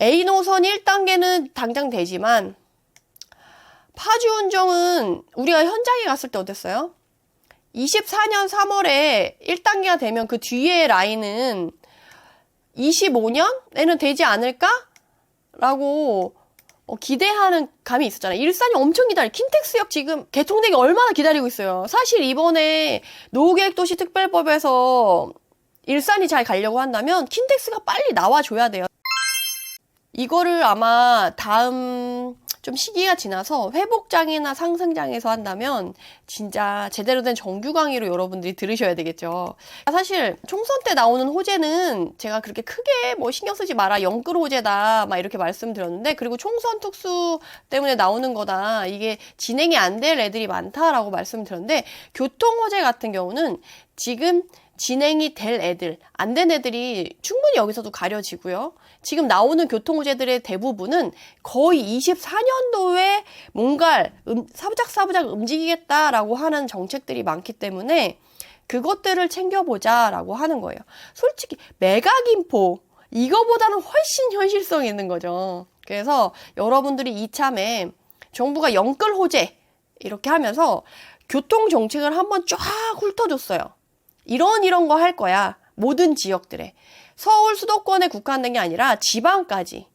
A 노선 1단계는 당장 되지만 파주 운정은 우리가 현장에 갔을 때 어땠어요? 24년 3월에 1단계가 되면 그 뒤에 라인은 25년에는 되지 않을까? 라고 기대하는 감이 있었잖아요. 일산이 엄청 킨텍스역 지금 개통되기 얼마나 기다리고 있어요. 사실 이번에 노후계획도시특별법에서 일산이 잘 가려고 한다면 킨텍스가 빨리 나와줘야 돼요. 이거를 아마 다음 좀 시기가 지나서 회복장이나 상승장에서 한다면 진짜 제대로 된 정규 강의로 여러분들이 들으셔야 되겠죠. 사실 총선 때 나오는 호재는 제가 그렇게 크게 뭐 신경 쓰지 마라, 영끌 호재다 막 이렇게 말씀드렸는데, 그리고 총선 특수 때문에 나오는 거다, 이게 진행이 안 될 애들이 많다라고 말씀드렸는데, 교통 호재 같은 경우는 지금 진행이 될 애들, 안 된 애들이 충분히 여기서도 가려지고요. 지금 나오는 교통호재들의 대부분은 거의 24년도에 뭔가 사부작사부작 움직이겠다라고 하는 정책들이 많기 때문에 그것들을 챙겨보자라고 하는 거예요. 솔직히 메가김포 이거보다는 훨씬 현실성이 있는 거죠. 그래서 여러분들이 이참에 정부가 영끌 호재 이렇게 하면서 교통정책을 한번 쫙 훑어줬어요. 이런 거 할 거야. 모든 지역들에. 서울 수도권에 국한된 게 아니라 지방까지.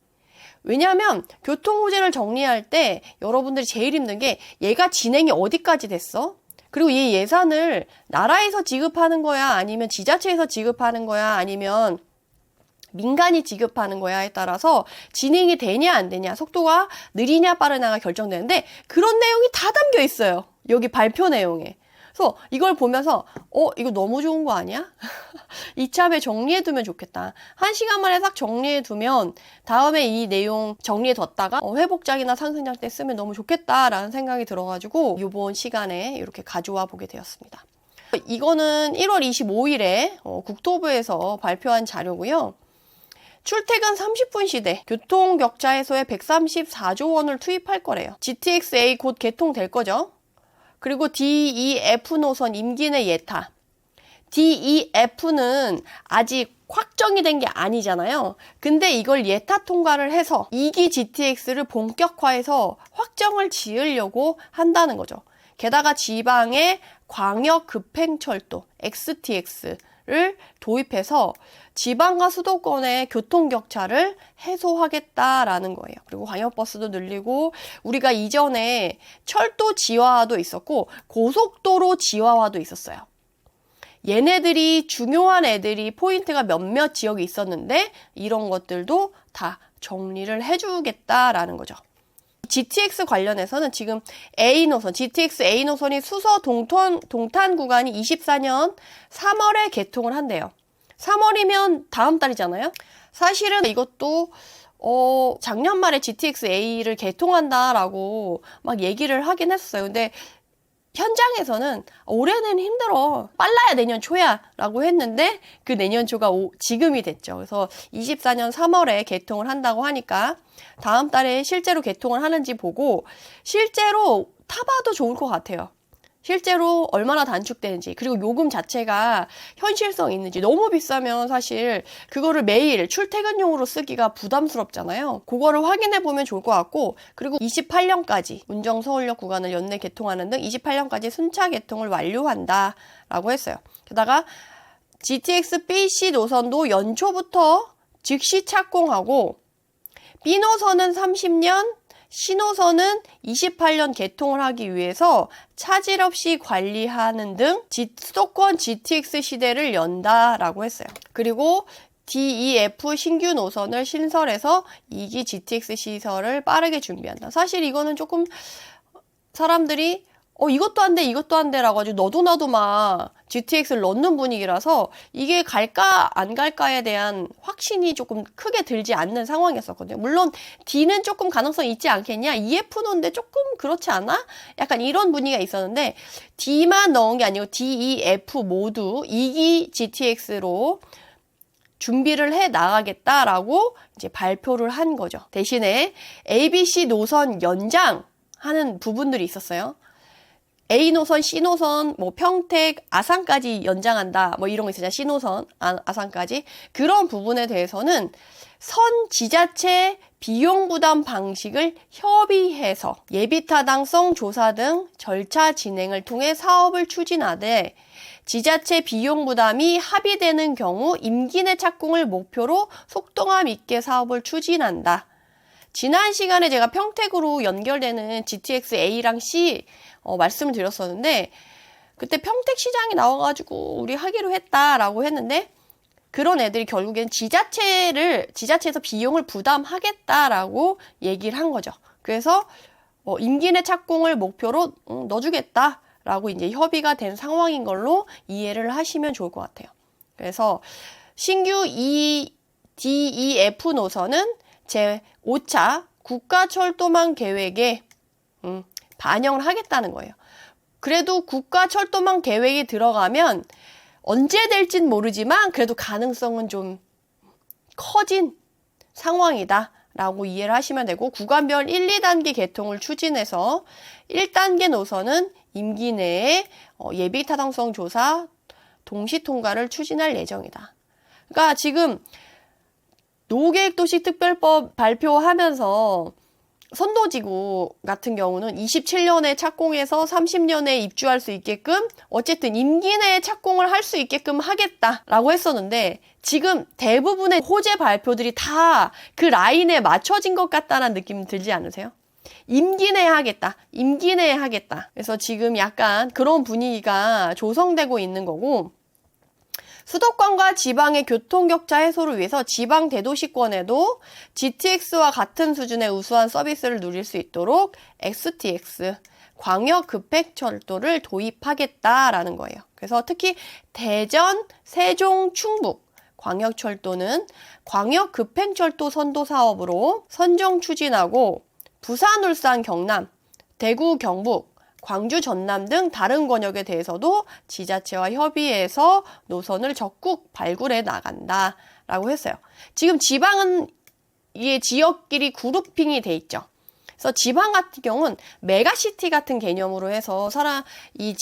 왜냐하면 교통호재를 정리할 때 여러분들이 제일 힘든 게 얘가 진행이 어디까지 됐어? 그리고 이 예산을 나라에서 지급하는 거야? 아니면 지자체에서 지급하는 거야? 아니면 민간이 지급하는 거야에 따라서 진행이 되냐 안 되냐, 속도가 느리냐 빠르냐가 결정되는데 그런 내용이 다 담겨 있어요. 여기 발표 내용에. 그래서 이걸 보면서 이거 너무 좋은 거 아니야? 이참에 정리해두면 좋겠다. 1시간 만에 싹 정리해두면 다음에 이 내용 정리해뒀다가 회복장이나 상승장 때 쓰면 너무 좋겠다라는 생각이 들어가지고 이번 시간에 이렇게 가져와 보게 되었습니다. 이거는 1월 25일에 국토부에서 발표한 자료고요. 출퇴근 30분 시대, 교통격차 해소에 134조 원을 투입할 거래요. GTX-A 곧 개통될 거죠. 그리고 DEF 노선 임기 내 예타. DEF는 아직 확정이 된 게 아니잖아요. 근데 이걸 예타 통과를 해서 2기 GTX를 본격화해서 확정을 지으려고 한다는 거죠. 게다가 지방의 광역 급행철도 XTX를 도입해서 지방과 수도권의 교통격차를 해소하겠다라는 거예요. 그리고 광역버스도 늘리고, 우리가 이전에 철도 지하화도 있었고 고속도로 지하화도 있었어요. 얘네들이 중요한 애들이 포인트가 몇몇 지역에 있었는데 이런 것들도 다 정리를 해주겠다라는 거죠. GTX 관련해서는 지금 A 노선, GTX A 노선이 수서 동탄 구간이 24년 3월에 개통을 한대요. 3월이면 다음 달이잖아요. 사실은 이것도 작년 말에 GTX A를 개통한다라고 막 얘기를 하긴 했었어요. 근데 현장에서는 올해는 힘들어, 빨라야 내년 초야 라고 했는데 그 내년 초가 지금이 됐죠. 그래서 24년 3월에 개통을 한다고 하니까 다음 달에 실제로 개통을 하는지 보고 실제로 타봐도 좋을 것 같아요. 실제로 얼마나 단축되는지, 그리고 요금 자체가 현실성 있는지. 너무 비싸면 사실 그거를 매일 출퇴근용으로 쓰기가 부담스럽잖아요. 그거를 확인해 보면 좋을 것 같고, 그리고 28년까지 운정 서울역 구간을 연내 개통하는 등 28년까지 순차 개통을 완료한다 라고 했어요. 게다가 GTX BC 노선도 연초부터 즉시 착공하고, B 노선은 30년, 신호선은 28년 개통을 하기 위해서 차질 없이 관리하는 등 수도권 GTX 시대를 연다라고 했어요. 그리고 DEF 신규 노선을 신설해서 2기 GTX 시설을 빠르게 준비한다. 사실 이거는 조금 사람들이 이것도 안 돼, 이것도 안 돼 라고 가지고 너도 나도 막 GTX를 넣는 분위기라서 이게 갈까 안 갈까에 대한 확신이 조금 크게 들지 않는 상황이었거든요. 물론 D는 조금 가능성이 있지 않겠냐, EF 넣는데 조금 그렇지 않아? 약간 이런 분위기가 있었는데 D만 넣은 게 아니고 DEF 모두 2기 GTX로 준비를 해 나가겠다라고 이제 발표를 한 거죠. 대신에 ABC 노선 연장하는 부분들이 있었어요. A 노선, C 노선, 뭐 평택, 아산까지 연장한다. 뭐 이런 거 있잖아요. C 노선, 아산까지. 그런 부분에 대해서는 선 지자체 비용 부담 방식을 협의해서 예비 타당성 조사 등 절차 진행을 통해 사업을 추진하되 지자체 비용 부담이 합의되는 경우 임기 내 착공을 목표로 속도감 있게 사업을 추진한다. 지난 시간에 제가 평택으로 연결되는 GTX A랑 C 말씀을 드렸었는데 그때 평택시장이 나와가지고 우리 하기로 했다라고 했는데 그런 애들이 결국엔 지자체에서 비용을 부담하겠다라고 얘기를 한 거죠. 그래서 임기 내 착공을 목표로 넣어주겠다라고 이제 협의가 된 상황인 걸로 이해를 하시면 좋을 것 같아요. 그래서 신규 DEF 노선은 제5차 국가철도망 계획에 반영을 하겠다는 거예요. 그래도 국가철도망 계획에 들어가면 언제 될진 모르지만 그래도 가능성은 좀 커진 상황이다 라고 이해를 하시면 되고 구간별 1, 2단계 개통을 추진해서 1단계 노선은 임기 내에 예비 타당성 조사 동시 통과를 추진할 예정이다. 그러니까 지금 노계획도시특별법 발표하면서 선도지구 같은 경우는 27년에 착공해서 30년에 입주할 수 있게끔 어쨌든 임기 내에 착공을 할 수 있게끔 하겠다라고 했었는데 지금 대부분의 호재 발표들이 다 그 라인에 맞춰진 것 같다는 느낌 들지 않으세요? 임기 내에 하겠다. 임기 내에 하겠다. 그래서 지금 약간 그런 분위기가 조성되고 있는 거고 수도권과 지방의 교통격차 해소를 위해서 지방 대도시권에도 GTX와 같은 수준의 우수한 서비스를 누릴 수 있도록 XTX, 광역급행철도를 도입하겠다라는 거예요. 그래서 특히 대전, 세종, 충북, 광역철도는 광역급행철도 선도 사업으로 선정 추진하고 부산, 울산, 경남, 대구, 경북, 광주, 전남 등 다른 권역에 대해서도 지자체와 협의해서 노선을 적극 발굴해 나간다라고 했어요. 지금 지방은 이게 지역끼리 그룹핑이 돼 있죠. 그래서 지방 같은 경우는 메가시티 같은 개념으로 해서 이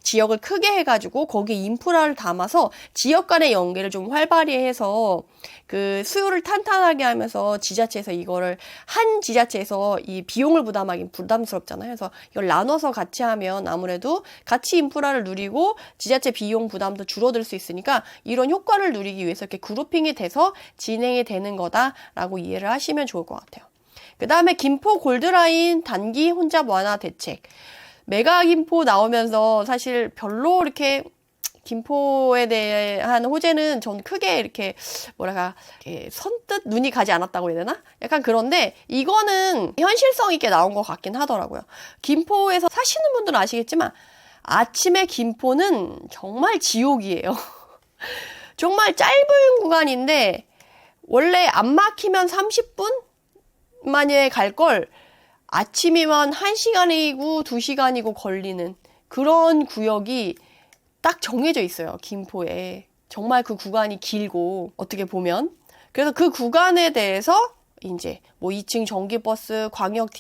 지역을 크게 해가지고 거기에 인프라를 담아서 지역 간의 연계를 좀 활발히 해서 그 수요를 탄탄하게 하면서 지자체에서 이거를 한 지자체에서 이 비용을 부담하긴 부담스럽잖아요. 그래서 이걸 나눠서 같이 하면 아무래도 같이 인프라를 누리고 지자체 비용 부담도 줄어들 수 있으니까 이런 효과를 누리기 위해서 이렇게 그룹핑이 돼서 진행이 되는 거다라고 이해를 하시면 좋을 것 같아요. 그 다음에 김포 골드라인 단기 혼잡 완화 대책. 메가 김포 나오면서 사실 별로 이렇게 김포에 대한 호재는 전 크게 이렇게 선뜻 눈이 가지 않았다고 해야 되나? 약간 그런데 이거는 현실성 있게 나온 것 같긴 하더라고요. 김포에서 사시는 분들은 아시겠지만 아침에 김포는 정말 지옥이에요. 정말 짧은 구간인데 원래 안 막히면 30분 만에 갈 걸 아침이면 1시간이고 2시간이고 걸리는 그런 구역이 딱 정해져 있어요. 김포에. 정말 그 구간이 길고 어떻게 보면. 그래서 그 구간에 대해서 이제 뭐 2층 전기버스, 광역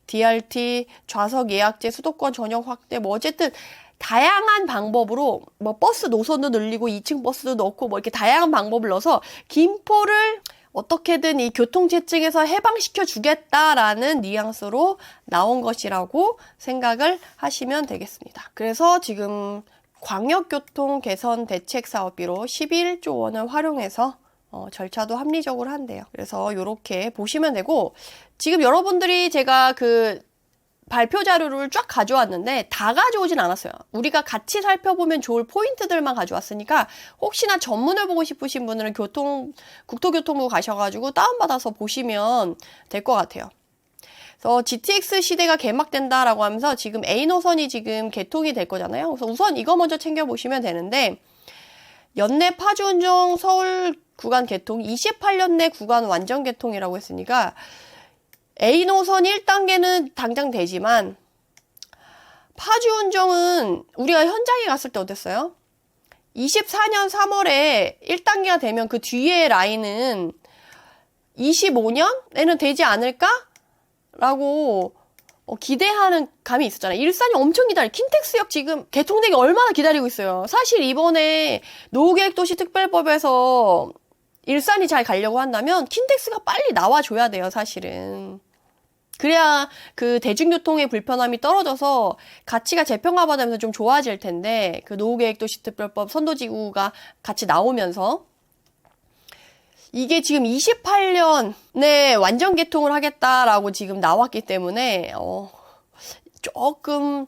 DRT, 좌석 예약제, 수도권 전용 확대 뭐 어쨌든 다양한 방법으로 뭐 버스 노선도 늘리고 2층 버스도 넣고 뭐 이렇게 다양한 방법을 넣어서 김포를 어떻게든 이 교통체증에서 해방시켜 주겠다라는 뉘앙스로 나온 것이라고 생각을 하시면 되겠습니다. 그래서 지금 광역교통 개선 대책 사업비로 11조 원을 활용해서 절차도 합리적으로 한대요. 그래서 이렇게 보시면 되고 지금 여러분들이 제가 그 발표 자료를 쫙 가져왔는데 다 가져오진 않았어요. 우리가 같이 살펴보면 좋을 포인트들만 가져왔으니까 혹시나 전문을 보고 싶으신 분들은 국토교통부 가셔가지고 다운받아서 보시면 될 것 같아요. 그래서 GTX 시대가 개막된다라고 하면서 지금 A 노선이 지금 개통이 될 거잖아요. 그래서 우선 이거 먼저 챙겨보시면 되는데 연내 파주운정 서울 구간 개통 28년 내 구간 완전 개통이라고 했으니까 A 노선 1단계는 당장 되지만 파주운정은 우리가 현장에 갔을 때 어땠어요? 24년 3월에 1단계가 되면 그 뒤에 라인은 25년에는 되지 않을까? 라고 기대하는 감이 있었잖아요. 일산이 엄청 기다려. 킨텍스역 지금 개통되기 얼마나 기다리고 있어요. 사실 이번에 노후계획도시특별법에서 일산이 잘 가려고 한다면 킨텍스가 빨리 나와줘야 돼요, 사실은. 그래야 그 대중교통의 불편함이 떨어져서 가치가 재평가받으면서 좀 좋아질 텐데, 그 노후계획도시특별법 선도지구가 같이 나오면서 이게 지금 28년에 완전 개통을 하겠다라고 지금 나왔기 때문에 조금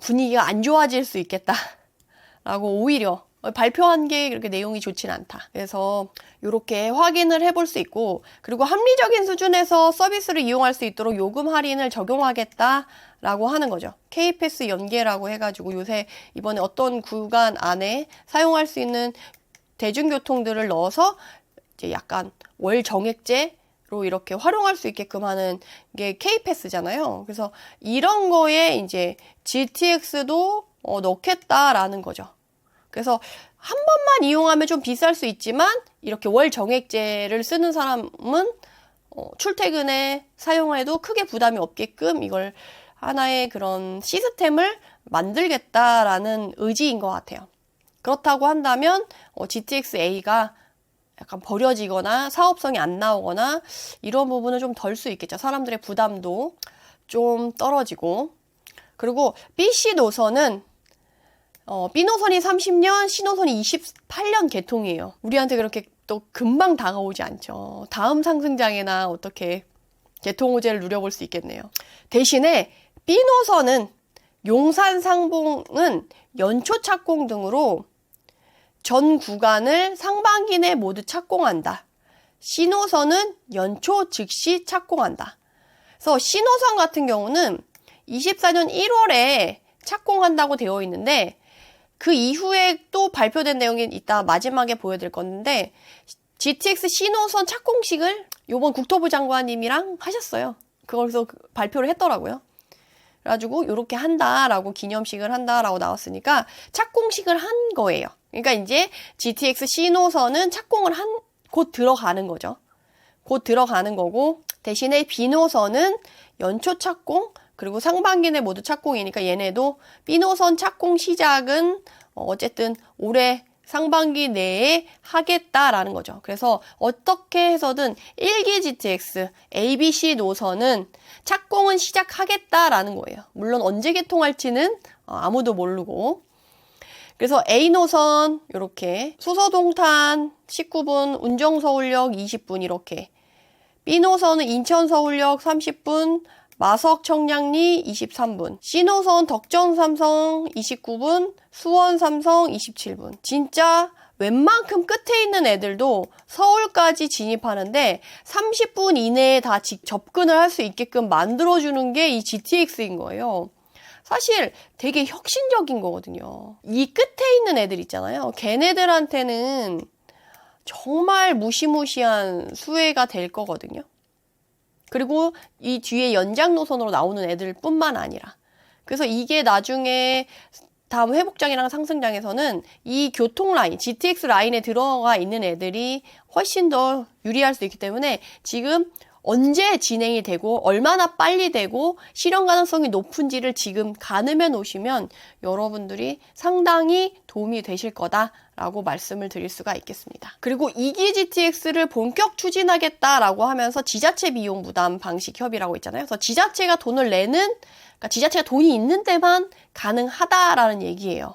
분위기가 안 좋아질 수 있겠다라고 오히려 발표한 게 그렇게 내용이 좋진 않다. 그래서 이렇게 확인을 해볼 수 있고, 그리고 합리적인 수준에서 서비스를 이용할 수 있도록 요금 할인을 적용하겠다라고 하는 거죠. K패스 연계라고 해가지고 요새 이번에 어떤 구간 안에 사용할 수 있는 대중교통들을 넣어서 이제 약간 월 정액제로 이렇게 활용할 수 있게끔 하는 게 K패스잖아요. 그래서 이런 거에 이제 GTX도 넣겠다라는 거죠. 그래서 한 번만 이용하면 좀 비쌀 수 있지만 이렇게 월 정액제를 쓰는 사람은 출퇴근에 사용해도 크게 부담이 없게끔 이걸 하나의 그런 시스템을 만들겠다라는 의지인 것 같아요. 그렇다고 한다면 GTX-A가 약간 버려지거나 사업성이 안 나오거나 이런 부분은 좀 덜 수 있겠죠. 사람들의 부담도 좀 떨어지고. 그리고 BC 노선은 B 노선이 30년, C 노선이 28년 개통이에요. 우리한테 그렇게 또 금방 다가오지 않죠. 다음 상승장에나 어떻게 개통 호재를 누려볼 수 있겠네요. 대신에 B 노선은 용산 상봉은 연초 착공 등으로 전 구간을 상반기 내 모두 착공한다. C노선은 연초 즉시 착공한다. 그래서 C노선 같은 경우는 24년 1월에 착공한다고 되어 있는데, 그 이후에 또 발표된 내용이 이따 마지막에 보여드릴 건데, GTX C노선 착공식을 요번 국토부 장관님이랑 하셨어요. 그래서 발표를 했더라고요. 그래가지고 이렇게 한다라고, 기념식을 한다라고 나왔으니까 착공식을 한 거예요. 그러니까 이제 GTX C노선은 착공을 곧 들어가는 거죠. 곧 들어가는 거고, 대신에 B노선은 연초 착공, 그리고 상반기 내 모두 착공이니까 얘네도 B노선 착공 시작은 어쨌든 올해 상반기 내에 하겠다라는 거죠. 그래서 어떻게 해서든 1기 GTX, ABC 노선은 착공은 시작하겠다라는 거예요. 물론 언제 개통할지는 아무도 모르고. 그래서 A노선 이렇게 수서동탄 19분, 운정서울역 20분 이렇게, B노선은 인천서울역 30분, 마석 청량리 23분, C노선 덕전 삼성 29분, 수원 삼성 27분. 진짜 웬만큼 끝에 있는 애들도 서울까지 진입하는데 30분 이내에 다 접근을 할 수 있게끔 만들어주는 게 이 GTX인 거예요. 사실 되게 혁신적인 거거든요. 이 끝에 있는 애들 있잖아요. 걔네들한테는 정말 무시무시한 수혜가 될 거거든요. 그리고 이 뒤에 연장 노선으로 나오는 애들 뿐만 아니라. 그래서 이게 나중에 다음 회복장이랑 상승장에서는 이 교통 라인, GTX 라인에 들어가 있는 애들이 훨씬 더 유리할 수 있기 때문에 지금 언제 진행이 되고 얼마나 빨리 되고 실현 가능성이 높은지를 지금 가늠해 놓으시면 여러분들이 상당히 도움이 되실 거다라고 말씀을 드릴 수가 있겠습니다. 그리고 2기 GTX를 본격 추진하겠다라고 하면서 지자체 비용 부담 방식 협의라고 있잖아요. 그래서 지자체가 돈을 내는, 그러니까 지자체가 돈이 있는 데만 가능하다라는 얘기예요.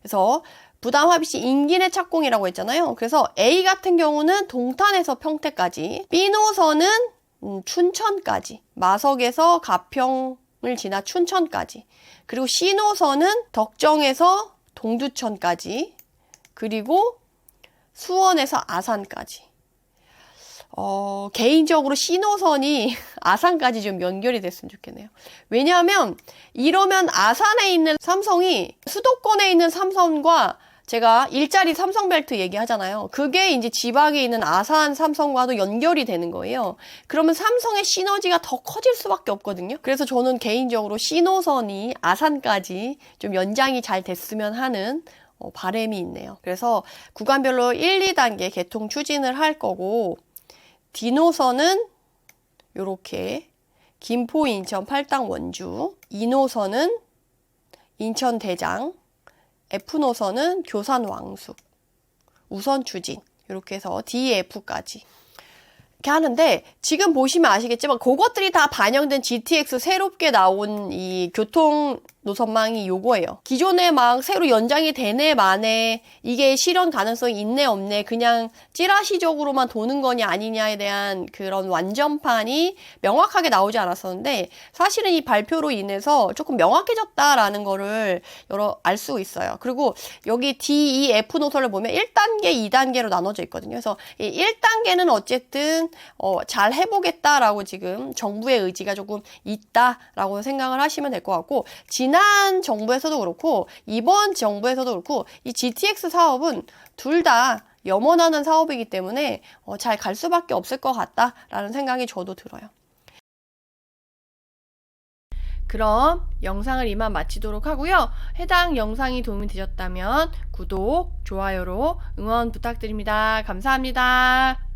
그래서 부담 합의 시 임기 내 착공이라고 했잖아요. 그래서 A 같은 경우는 동탄에서 평택까지, B노선은 춘천까지, 마석에서 가평을 지나 춘천까지, 그리고 C노선은 덕정에서 동두천까지, 그리고 수원에서 아산까지. 개인적으로 C노선이 아산까지 좀 연결이 됐으면 좋겠네요. 왜냐하면 이러면 아산에 있는 삼성이 수도권에 있는 삼성과, 제가 일자리 삼성벨트 얘기하잖아요. 그게 이제 지방에 있는 아산 삼성과도 연결이 되는 거예요. 그러면 삼성의 시너지가 더 커질 수밖에 없거든요. 그래서 저는 개인적으로 C노선이 아산까지 좀 연장이 잘 됐으면 하는 바람이 있네요. 그래서 구간별로 1, 2단계 개통 추진을 할 거고, D노선은 요렇게 김포, 인천, 팔당, 원주. 2노선은 인천, 대장. F노선은 교산, 왕숙. 우선 추진. 이렇게 해서 DF까지. 이렇게 하는데 지금 보시면 아시겠지만 그것들이 다 반영된 GTX 새롭게 나온 이 교통 노선망이 요거예요. 기존에 막 새로 연장이 되네 마네 이게 실현 가능성이 있네 없네 그냥 찌라시적으로만 도는 거냐 아니냐에 대한 그런 완전판이 명확하게 나오지 않았었는데 사실은 이 발표로 인해서 조금 명확해졌다라는 거를 알 수 있어요. 그리고 여기 D, E, F 노선을 보면 1단계, 2단계로 나눠져 있거든요. 그래서 이 1단계는 어쨌든 잘 해보겠다라고 지금 정부의 의지가 조금 있다라고 생각을 하시면 될 것 같고 지난 정부에서도 그렇고 이번 정부에서도 그렇고 이 GTX 사업은 둘 다 염원하는 사업이기 때문에 잘 갈 수밖에 없을 것 같다라는 생각이 저도 들어요. 그럼 영상을 이만 마치도록 하고요. 해당 영상이 도움이 되셨다면 구독, 좋아요로 응원 부탁드립니다. 감사합니다.